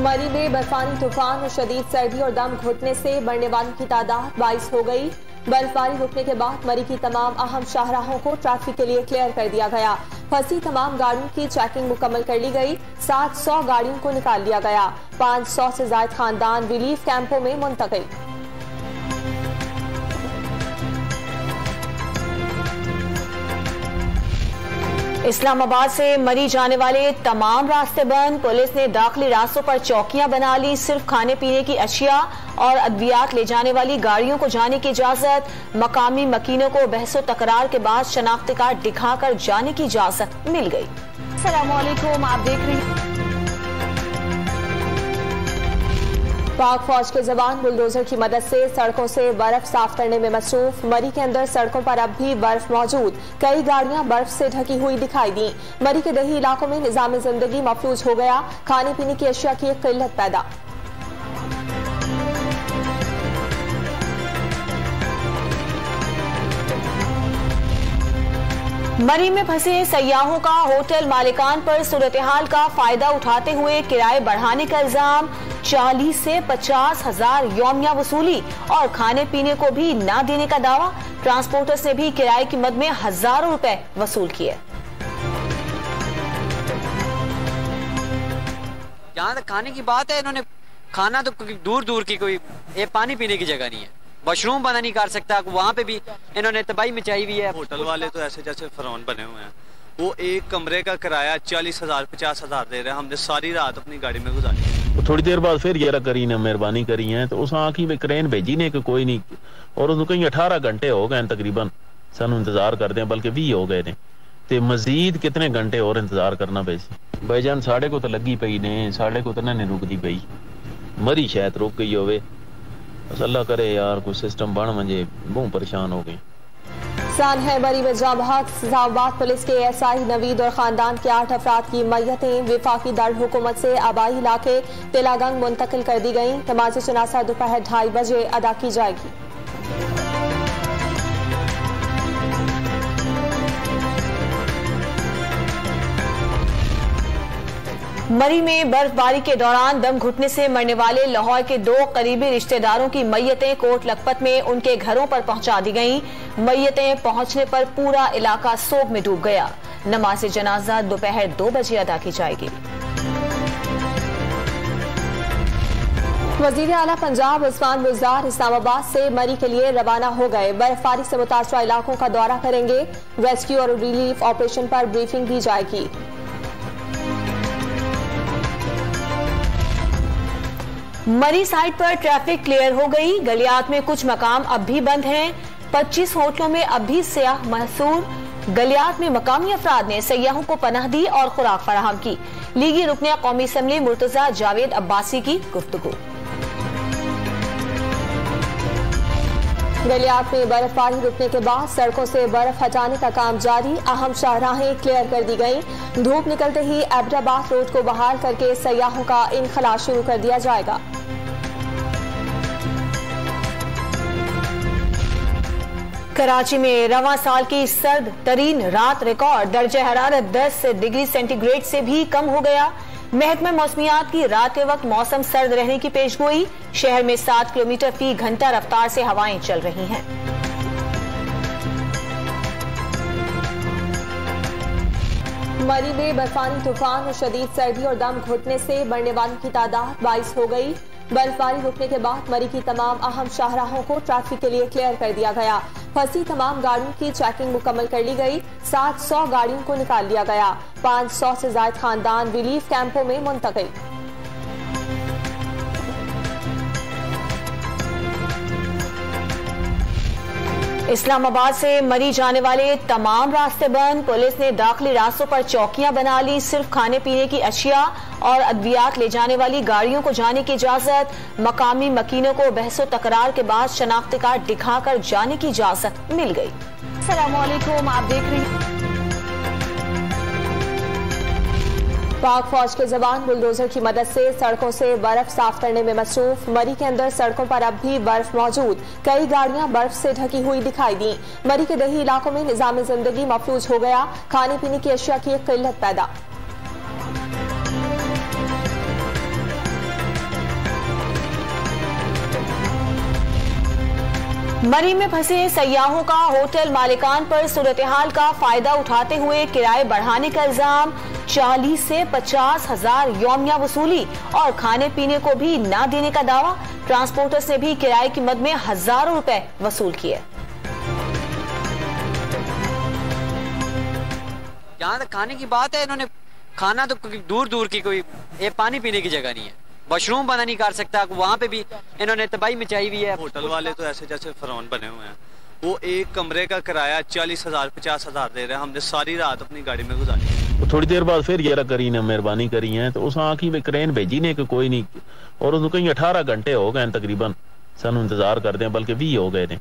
मरी में बर्फानी तूफान और शदीद सर्दी और दम घुटने से मरने वालों की तादाद 22 हो गई। बर्फबारी रुकने के बाद मरी की तमाम अहम शाहराहों को ट्रैफिक के लिए क्लियर कर दिया गया। फंसी तमाम गाड़ियों की चेकिंग मुकम्मल कर ली गई। 700 गाड़ियों को निकाल लिया गया। 500 से ज्यादा खानदान रिलीफ कैंपों में मुंतकिल। इस्लामाबाद से मरी जाने वाले तमाम रास्ते बंद। पुलिस ने दाखिली रास्तों पर चौकियां बना ली। सिर्फ खाने पीने की अशिया और अद्वियात ले जाने वाली गाड़ियों को जाने की इजाजत। मकामी मकीनों को बहसो तकरार के बाद शनाख्ती कार्ड दिखाकर जाने की इजाजत मिल गई। अस्सलामुअलैकुम, आप देख रहे हैं पाक फौज के जवान बुलडोजर की मदद से सड़कों से बर्फ साफ करने में मसरूफ। मरी के अंदर सड़कों पर अब भी बर्फ मौजूद। कई गाड़ियां बर्फ से ढकी हुई दिखाई दी। मरी के दही इलाकों में निजाम जिंदगी मफलूज हो गया। खाने पीने की अशिया की किल्लत पैदा। मरी में फंसे सयाहों का होटल मालिकान पर सूरत हाल का फायदा उठाते हुए किराए बढ़ाने का इल्जाम। 40 से 50 हजार यौमिया वसूली और खाने पीने को भी ना देने का दावा। ट्रांसपोर्टर्स ने भी किराए की मद में हजारों रुपए वसूल किए। जहाँ तक खाने की बात है, इन्होंने खाना तो दूर दूर की कोई पानी पीने की जगह नहीं है। वॉशरूम बना नहीं कर सकता, वहाँ पे भी इन्होंने तबाही मचाई हुई है। होटल वाले तो ऐसे जैसे फरौन बने हुए हैं। वो एक कमरे का किराया 40,000 50,000 दे रहे हैं। हमने सारी रात अपनी गाड़ी में गुजारी। तो थोड़ी देर बाद फिर ये करी ने मेहरबानी करी है तो उस आँखी में क्रेन भेजी ने कि कोई नहीं, और उसको कहीं 18 घंटे हो गए तकरीबन सानू इंतजार करते हैं, बल्कि 20 हो गए ने। ते मजीद कितने घंटे और इंतजार करना पे सी। भाईजान साढ़े को तो लगी पई ने, साढ़े को तो नहीं रुकती पई। मरी शायद रुक गई होवे। बस अल्लाह करे यार कोई सिस्टम बन मंजे, बहुत परेशान हो गए। सान है मरी में जाबाज इस्लामाबाद पुलिस के एसआई नवीद और खानदान के 8 अफराद की मैयतें विफाकी दारुल हुकूमत से आबाई इलाके तिलागंग मुंतकिल कर दी गई। नमाज जनाजा दोपहर 2:30 बजे अदा की जाएगी। मरी में बर्फबारी के दौरान दम घुटने से मरने वाले लाहौर के 2 करीबी रिश्तेदारों की मैयतें कोट लखपत में उनके घरों पर पहुंचा दी गईं। मैयतें पहुंचने पर पूरा इलाका सोग में डूब गया। नमाज जनाजा दोपहर 2 बजे अदा की जाएगी। वजीर आला पंजाब उस्मान बुज़दार इस्लामाबाद से मरी के लिए रवाना हो गए। बर्फबारी से मुतासरा इलाकों का दौरा करेंगे। रेस्क्यू और रिलीफ ऑपरेशन पर ब्रीफिंग दी जाएगी। मरी साइड पर ट्रैफिक क्लियर हो गई। गलियात में कुछ मकाम अब भी बंद हैं। 25 होटलों में अब भी सयाह महसूर। गलियात में मकामी अफराद ने सयाहों को पनाह दी और खुराक फराहम की। लीगी रुकने कौमी असम्बली मुर्तजा जावेद अब्बासी की गुफ्तगू। गलियात में बर्फबारी रुकने के बाद सड़कों से बर्फ हटाने का काम जारी। अहम शाहराहें क्लियर कर दी गईं। धूप निकलते ही एबटाबाद रोड को बहाल करके सयाहों का इनखला शुरू कर दिया जाएगा। कराची में रवां साल की सर्द तरीन रात रिकॉर्ड। दर्जा हरारत 10 डिग्री सेंटीग्रेड से भी कम हो गया। महकमा मौसमियात की रात के वक्त मौसम सर्द रहने की पेशगोई। शहर में 7 किलोमीटर फी घंटा रफ्तार से हवाएं चल रही हैं। मरी में बर्फानी तूफान और शदीद सर्दी और दम घुटने से मरने वालों की तादाद 22 हो गई। बर्फबारी रुकने के बाद मरी की तमाम अहम शाहराहों को ट्रैफिक के लिए क्लियर कर दिया गया। फंसी तमाम गाड़ियों की चेकिंग मुकम्मल कर ली गई। 700 गाड़ियों को निकाल लिया गया। 500 से ज्यादा खानदान रिलीफ कैंपों में मुंतकिल। इस्लामाबाद से मरी जाने वाले तमाम रास्ते बंद। पुलिस ने दाखिली रास्तों पर चौकियां बना ली। सिर्फ खाने पीने की अशिया और अद्वियात ले जाने वाली गाड़ियों को जाने की इजाजत। मकामी मकीनों को बहसो तकरार के बाद शनाख्ती कार्ड दिखाकर जाने की इजाजत मिल गई। अस्सलामुअलैकुम, आप देख रहे हैं पाक फौज के जवान बुलडोजर की मदद से सड़कों से बर्फ साफ करने में मसरूफ। मरी के अंदर सड़कों पर अब भी बर्फ मौजूद। कई गाड़ियां बर्फ से ढकी हुई दिखाई दी। मरी के दही इलाकों में निजाम जिंदगी मफलूज हो गया। खाने पीने की अशिया की किल्लत पैदा। मरी में फंसे सयाहों का होटल मालिकान पर सूरत हाल का फायदा उठाते हुए किराए बढ़ाने का इल्जाम, 40 से 50 हजार यौमिया वसूली और खाने पीने को भी ना देने का दावा। ट्रांसपोर्टर्स ने भी किराए की मद में हजारों रुपए वसूल किए। जहाँ तक खाने की बात है, इन्होंने खाना तो दूर दूर की कोई पानी पीने की जगह नहीं है, वॉशरूम बना नहीं कर सकता, वहाँ पे भी इन्होंने तबाही मचाई हुई है। होटल वाले तो ऐसे जैसे फरौन बने हुए हैं, वो एक कमरे का किराया 40,000 50,000 दे रहे हैं। हमने सारी रात अपनी गाड़ी में गुजारी। तो थोड़ी देर बाद फिर ये करी ने मेहरबानी करी है, तो उस आँखी में क्रेन भेजी ने कि कोई नहीं, और उसको कहीं 18 घंटे हो गए तकरीबन सानू इंतजार करते हैं, बल्कि 20 हो गए ने,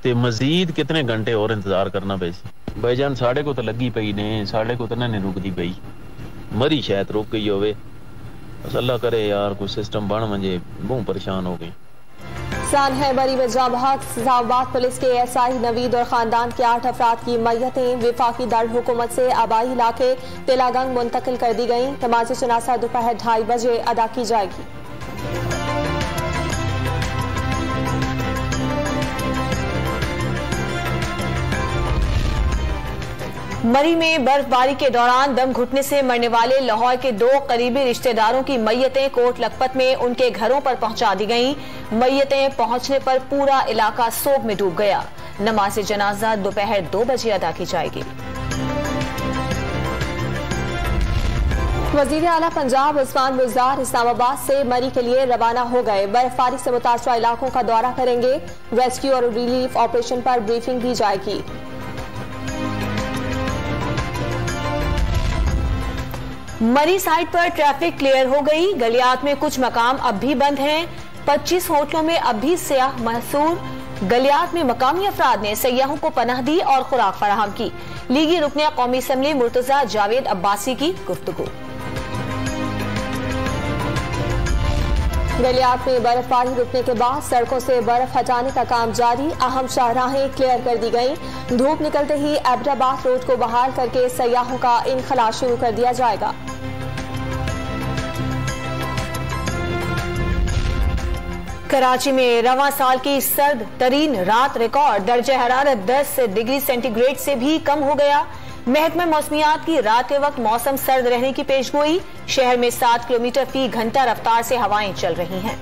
ते मजीद कितने घंटे और इंतजार करना पे सी। भाईजान साढ़े को तो लगी पई ने, साढ़े को तो ना रुकती पई, मरी शायद रुक गई होवे। बस अल्लाह करे यार कोई सिस्टम बन मंजे, बहुत परेशान हो गए। सान है मरी में इस्लामाबाद पुलिस के एसआई नवीद और खानदान के 8 अफराद की मैयतें विफाकी दारुल हुकूमत से आबाई इलाके तिलागंग मुंतकिल कर दी गई। नमाज जनाजा दोपहर 2:30 बजे अदा की जाएगी। मरी में बर्फबारी के दौरान दम घुटने से मरने वाले लाहौर के 2 करीबी रिश्तेदारों की मैयतें कोट लखपत में उनके घरों पर पहुंचा दी गईं। मैयतें पहुंचने पर पूरा इलाका सोग में डूब गया। नमाज जनाजा दोपहर 2 बजे अदा की जाएगी। वजीर आला पंजाब उस्मान बुज़दार इस्लामाबाद से मरी के लिए रवाना हो गए। बर्फबारी से मुतासरा इलाकों का दौरा करेंगे। रेस्क्यू और रिलीफ ऑपरेशन पर ब्रीफिंग दी जाएगी। मरी साइट पर ट्रैफिक क्लियर हो गई। गलियात में कुछ मकाम अब भी बंद हैं। 25 होटलों में अब भी सयाह महसूर। गलियात में मकामी अफराद ने सयाहों को पनाह दी और खुराक फराहम की। लीगी रुकने कौमी असम्बली मुर्तजा जावेद अब्बासी की गुफ्तगू। गलियात में बर्फबारी रुकने के बाद सड़कों से बर्फ हटाने का काम जारी। अहम शाहराहें क्लियर कर दी गई। धूप निकलते ही एबटाबाद रोड को बहाल करके सयाहों का इनखला शुरू कर दिया जाएगा। कराची में रवां साल की सर्द तरीन रात रिकॉर्ड, दर्जा हरारत 10 डिग्री सेंटीग्रेड से भी कम हो गया। महकमा मौसमियात की रात के वक्त मौसम सर्द रहने की पेशगोई। शहर में 7 किलोमीटर फी घंटा रफ्तार से हवाएं चल रही हैं।